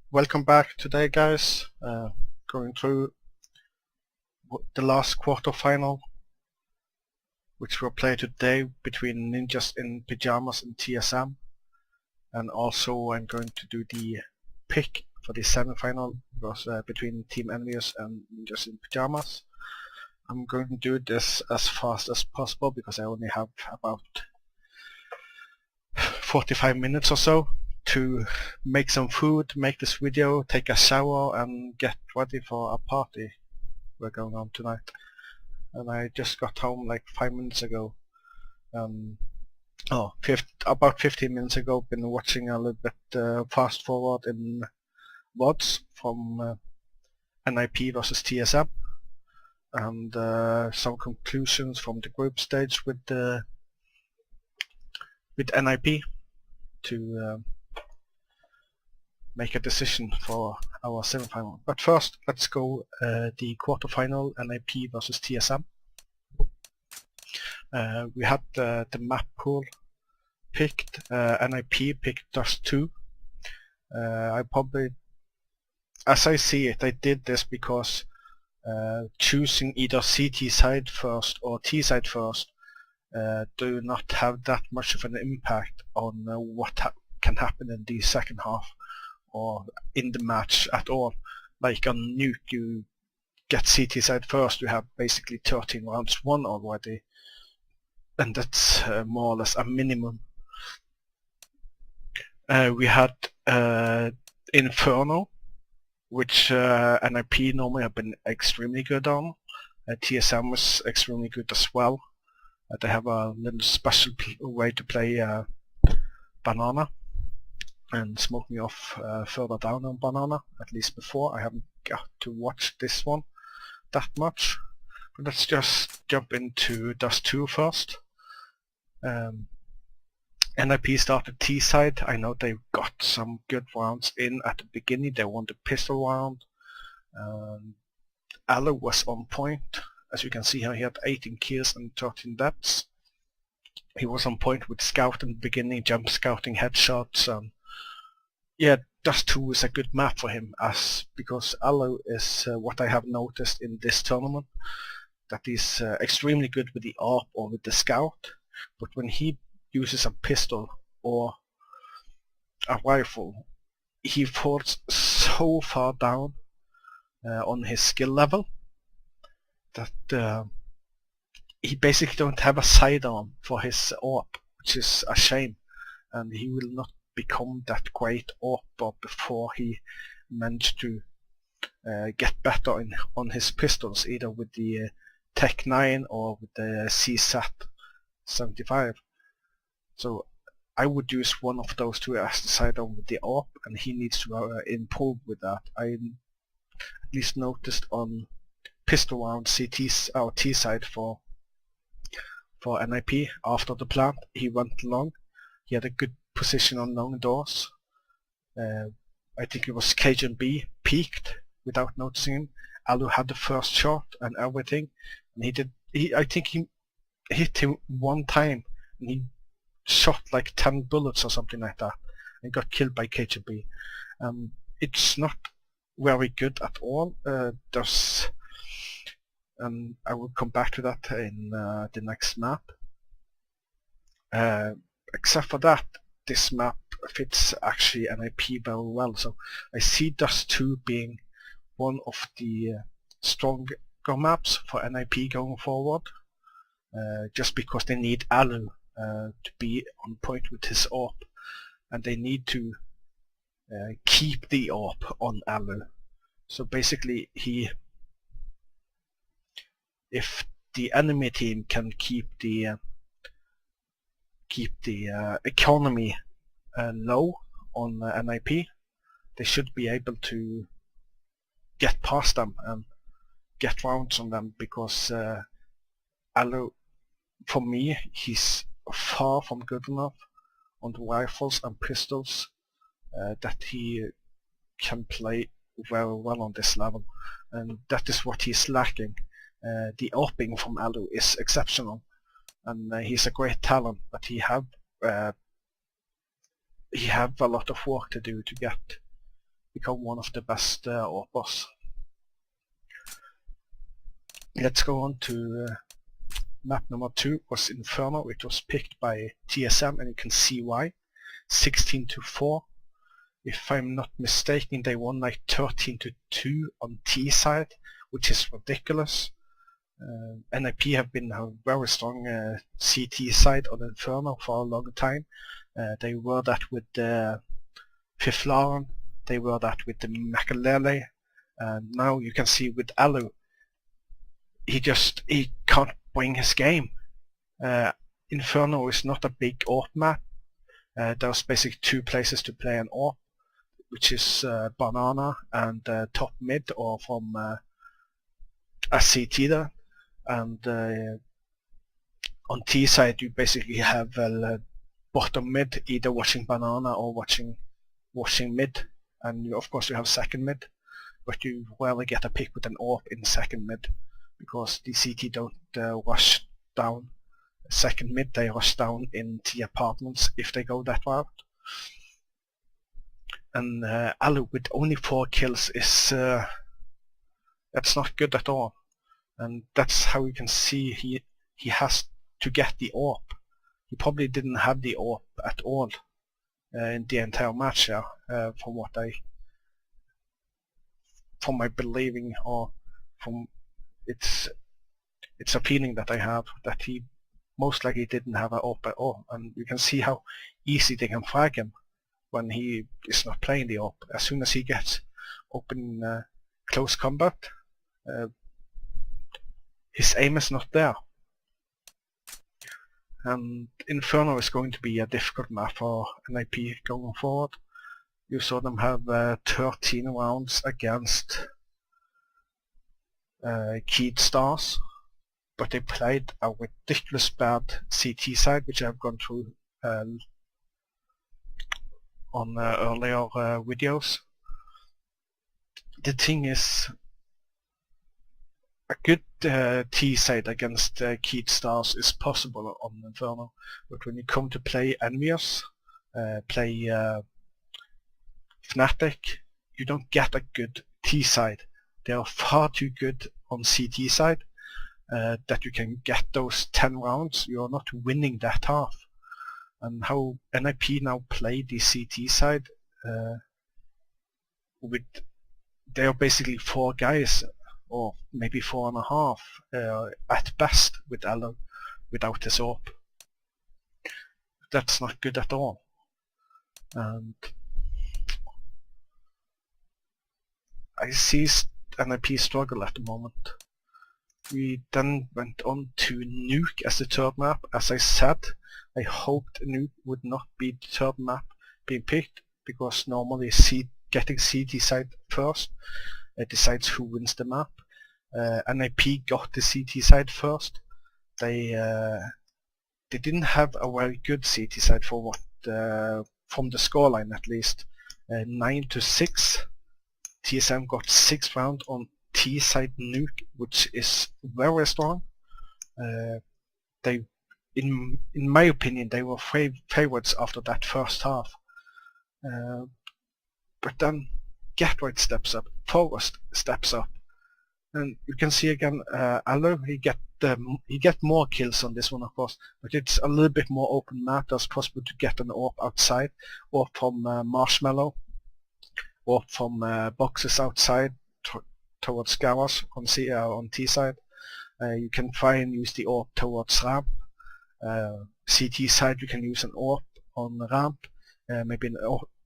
Welcome back today, guys. Going through the last quarterfinal, which will play today between Ninjas in Pyjamas and TSM. And also I'm going to do the pick for the semi-final between Team Envious and Ninjas in Pyjamas. I'm going to do this as fast as possible because I only have about 45 minutes or so to make some food, make this video, take a shower and get ready for a party we're going on tonight. And I just got home like 5 minutes ago. About 15 minutes ago. Been watching a little bit fast forward in VODs from NiP versus TSM and some conclusions from the group stage with NiP to make a decision for our semi-final. But first, let's go the quarterfinal NiP versus TSM. We had the map pool picked. NiP picked Dust 2. I probably, as I see it, I did this because choosing either CT side first or T side first do not have that much of an impact on what can happen in the second half or in the match at all. Like on Nuke, you get CT side first, you have basically 13 rounds won already, and that's more or less a minimum. We had Inferno, which NiP normally have been extremely good on. TSM was extremely good as well. They have a little special way to play Banana and smoke me off further down on Banana, at least before. I haven't got to watch this one that much. But let's just jump into Dust 2 first. NiP started T side. I know they got some good rounds in at the beginning. They won the pistol round. Allo was on point. As you can see here, he had 18 kills and 13 deaths. He was on point with scout in the beginning, jump scouting, headshots. Yeah, Dust 2 is a good map for him, because Allo is what I have noticed in this tournament, that he's extremely good with the ARP or with the scout, but when he uses a pistol or a rifle, he falls so far down on his skill level that he basically don't have a sidearm for his ARP, which is a shame, and he will not become that great ARPer before he managed to get better on his pistols, either with the Tech 9 or with the CSAT 75. So I would use one of those two as the sidearm with the ARP, and he needs to improve with that. I at least noticed on pistol round CT's or T side for NiP after the plant, he went long. He had a good position on long doors. I think it was Cajun B peaked without noticing him. Alu had the first shot and everything, and I think he hit him one time and he shot like 10 bullets or something like that and got killed by Cajun B. It's not very good at all. I will come back to that in the next map. Except for that, this map fits actually NiP very well. So I see Dust 2 being one of the stronger maps for NiP going forward, just because they need Alu to be on point with his ARP, and they need to keep the ARP on Alu. So basically, if the enemy team can keep the economy low on NiP, they should be able to get past them and get rounds on them, because Alu, for me, he's far from good enough on the rifles and pistols that he can play very well on this level, and that is what he's lacking. The ARPing from Alu is exceptional, and he's a great talent, but he have a lot of work to do to get become one of the best AWPers. Let's go on to map number 2 was Inferno. It was picked by TSM, and you can see why. 16-4. If I'm not mistaken, they won like 13-2 on T side, which is ridiculous. NiP have been a very strong CT side on Inferno for a long time. They were that with the Fiflaren, they were that with the Makalele, and now you can see with Alu, he can't bring his game. Inferno is not a big AWP map. There's basically 2 places to play an AWP, which is banana and top mid, or from a CT there. And on T side you basically have bottom mid, either watching banana or watching mid, and of course you have second mid, but you rarely get a pick with an AWP in second mid, because the CT don't rush down second mid, they rush down in the apartments if they go that route. And Alu with only 4 kills is that's not good at all, and that's how you can see he has to get the AWP. He probably didn't have the AWP at all in the entire match, from my believing, or from it's a feeling that I have, that he most likely didn't have an AWP at all. And you can see how easy they can frag him when he is not playing the AWP. As soon as he gets open close combat, his aim is not there. And Inferno is going to be a difficult map for NiP going forward. You saw them have 13 rounds against Keyed Stars, but they played a ridiculous bad CT side, which I've gone through on earlier videos. The thing is, a good T side against Keyed Stars is possible on Inferno, but when you come to play Envious, play Fnatic, you don't get a good T side. They are far too good on CT side that you can get those 10 rounds. You are not winning that half. And how NiP now play the CT side, they are basically 4 guys, or maybe 4.5 at best with Alu without his AWP. That's not good at all. And I see NiP struggle at the moment. We then went on to Nuke as the third map. As I said, I hoped Nuke would not be the third map being picked, because normally getting CT side first decides who wins the map. NiP got the CT side first. They didn't have a very good CT side for what from the scoreline at least. 9-6. TSM got 6th round on T side Nuke, which is very strong. They, in my opinion, they were favorites after that first half. But then Gatright steps up, Forrest steps up, and you can see again Alu, he get more kills on this one, of course, but it's a little bit more open map. It's possible to get an AWP outside, or from Marshmallow, or from boxes outside towards Garage on T side. You can try and use the AWP towards ramp. CT side you can use an AWP on ramp, maybe an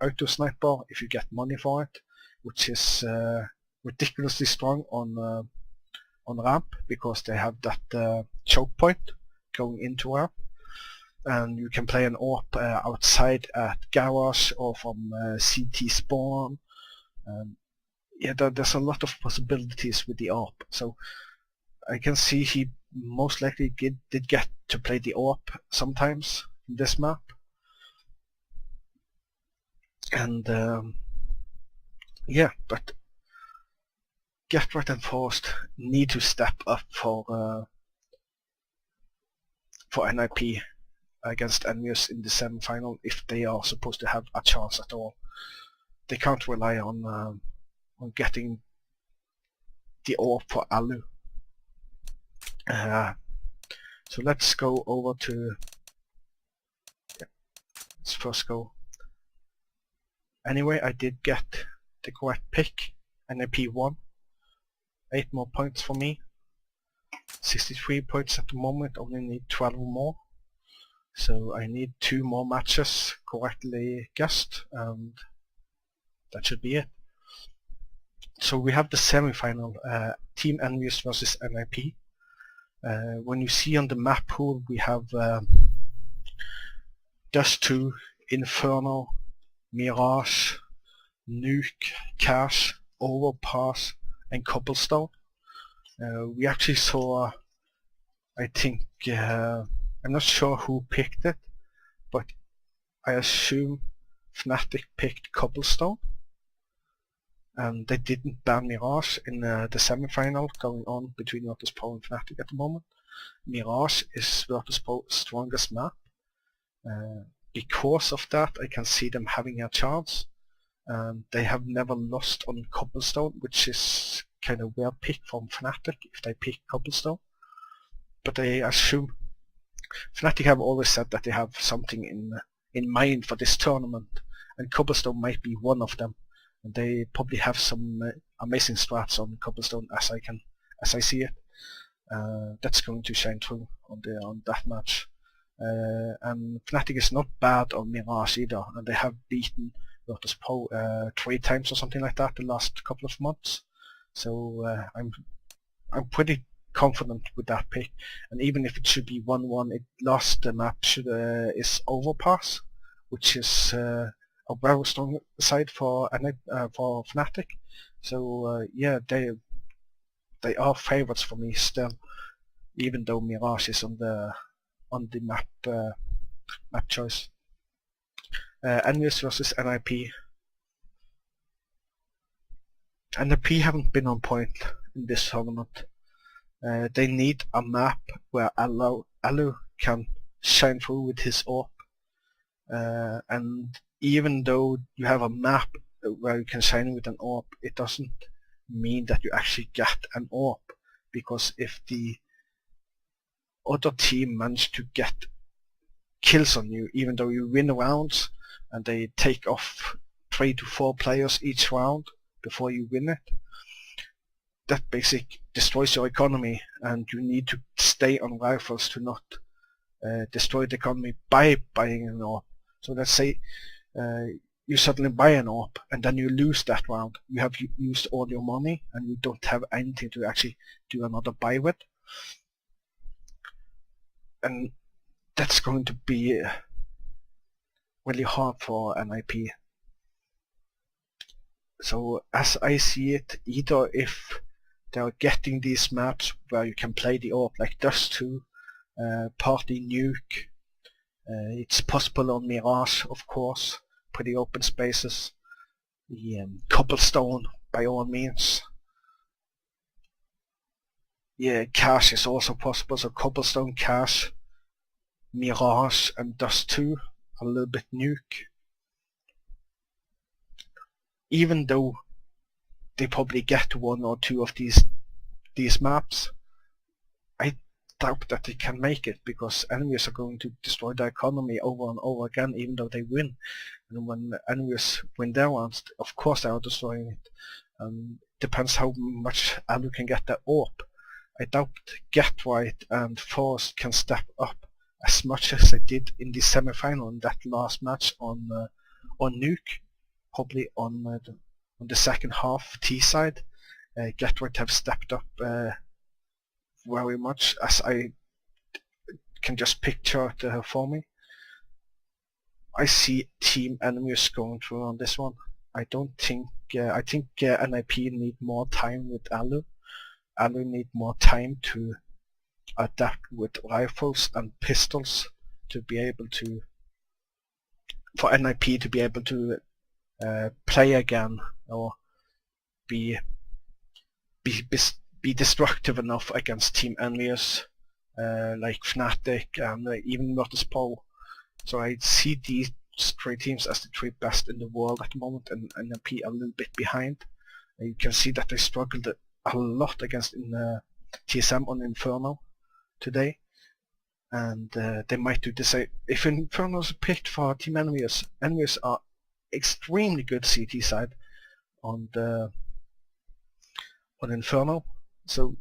auto sniper if you get money for it, which is ridiculously strong on ramp, because they have that choke point going into ramp. And you can play an AWP outside at Garage, or from CT spawn. Yeah, there's a lot of possibilities with the AWP, so I can see he most likely did get to play the AWP sometimes in this map. And yeah, but Gatright and Forrest need to step up for NiP against Envious in the semi-final if they are supposed to have a chance at all. they can't rely on getting the orb for Alu. So let's go over to, let's first go. Anyway, I did get the correct pick, NiP won. 8 more points for me. 63 points at the moment, only need 12 more. So I need 2 more matches correctly guessed, and that should be it. So we have the semi-final, Team Envious versus NiP. When you see on the map pool, we have Dust 2, Inferno, Mirage, Nuke, Cache, Overpass, and Cobblestone. We actually saw, I think, I'm not sure who picked it, but I assume Fnatic picked Cobblestone. And they didn't ban Mirage in the semi-final going on between Virtus Pro and Fnatic at the moment. Mirage is Virtus Pro's strongest map. Because of that, I can see them having a chance. They have never lost on Cobblestone, which is kind of weird pick from Fnatic if they pick Cobblestone. But I assume Fnatic have always said that they have something in mind for this tournament, and Cobblestone might be one of them. And they probably have some amazing strats on Cobblestone as I see it. That's going to shine through on that match. And Fnatic is not bad on Mirage either, and they have beaten Virtus Pro 3 times or something like that the last couple of months. So I'm pretty confident with that pick. And even if it should be 1-1, it lost the map is Overpass, which is a very strong side for Fnatic. So yeah, they are favorites for me still, even though Mirage is on the map choice. Envious versus NiP. NiP haven't been on point in this tournament. They need a map where Alu can shine through with his orb. And even though you have a map where you can shine with an orb, it doesn't mean that you actually get an orb, because if the other team managed to get kills on you, even though you win rounds and they take off 3 to 4 players each round before you win it, that basically destroys your economy, and you need to stay on rifles to not destroy the economy by buying an orb. So let's say you suddenly buy an orb and then you lose that round. You have used all your money and you don't have anything to actually do another buy with. And that's going to be really hard for NiP. So as I see it, either if they are getting these maps where you can play the orb, like Dust 2, Party Nuke, it's possible on Mirage, of course, pretty open spaces, the Cobblestone by all means. Yeah, Cache is also possible, so Cobblestone, Cache, Mirage and Dust 2, a little bit Nuke. Even though they probably get 1 or 2 of these maps, I doubt that they can make it, because enemies are going to destroy their economy over and over again, even though they win. And when enemies win their rounds, of course they are destroying it. Depends how much Alu can get their orb. I doubt Get-Right and Force can step up as much as they did in the semi-final in that last match on Nuke. Probably on the second half T side. Get-Right have stepped up very much, as I can just picture it for me. I see Team Envious going through on this one. I think NiP need more time with Alu. Alu need more time to adapt with rifles and pistols to be able to, for NiP to be able to play again, or be destructive enough against Team Envious, like Fnatic and even Virtus Pro. So I see these those three teams as the three best in the world at the moment, and NiP a little bit behind. And you can see that they struggled a lot against TSM on Inferno today, and they might do the same. If Inferno's picked for Team Envious, Envious are extremely good CT side on Inferno, so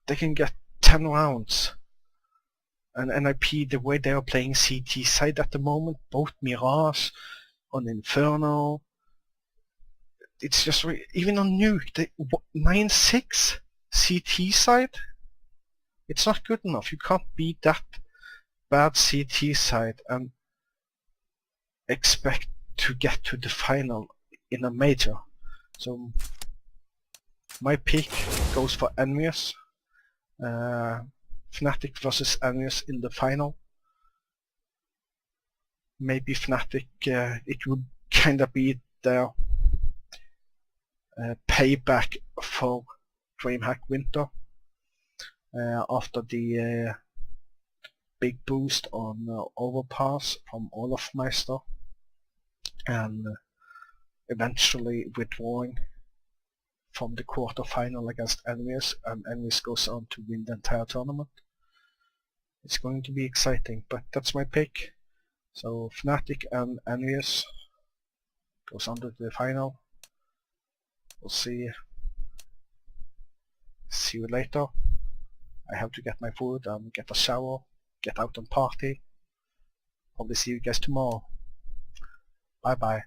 they can get 10 rounds. And NiP, the way they are playing CT side at the moment, both Mirage on Inferno, it's just even on Nuke, 9-6 CT side, it's not good enough. You can't beat that bad CT side and expect to get to the final in a major. So my pick goes for Envious. Fnatic versus Envious in the final. Maybe Fnatic, it would kinda be their payback for DreamHack Winter after the big boost on Overpass from Olafmeister, and eventually withdrawing from the quarterfinal against Envious, and Envious goes on to win the entire tournament. It's going to be exciting, but that's my pick. So Fnatic and Envious goes on to the final. We'll see you later. I have to get my food and get a shower, get out and party. Probably see you guys tomorrow. Bye bye.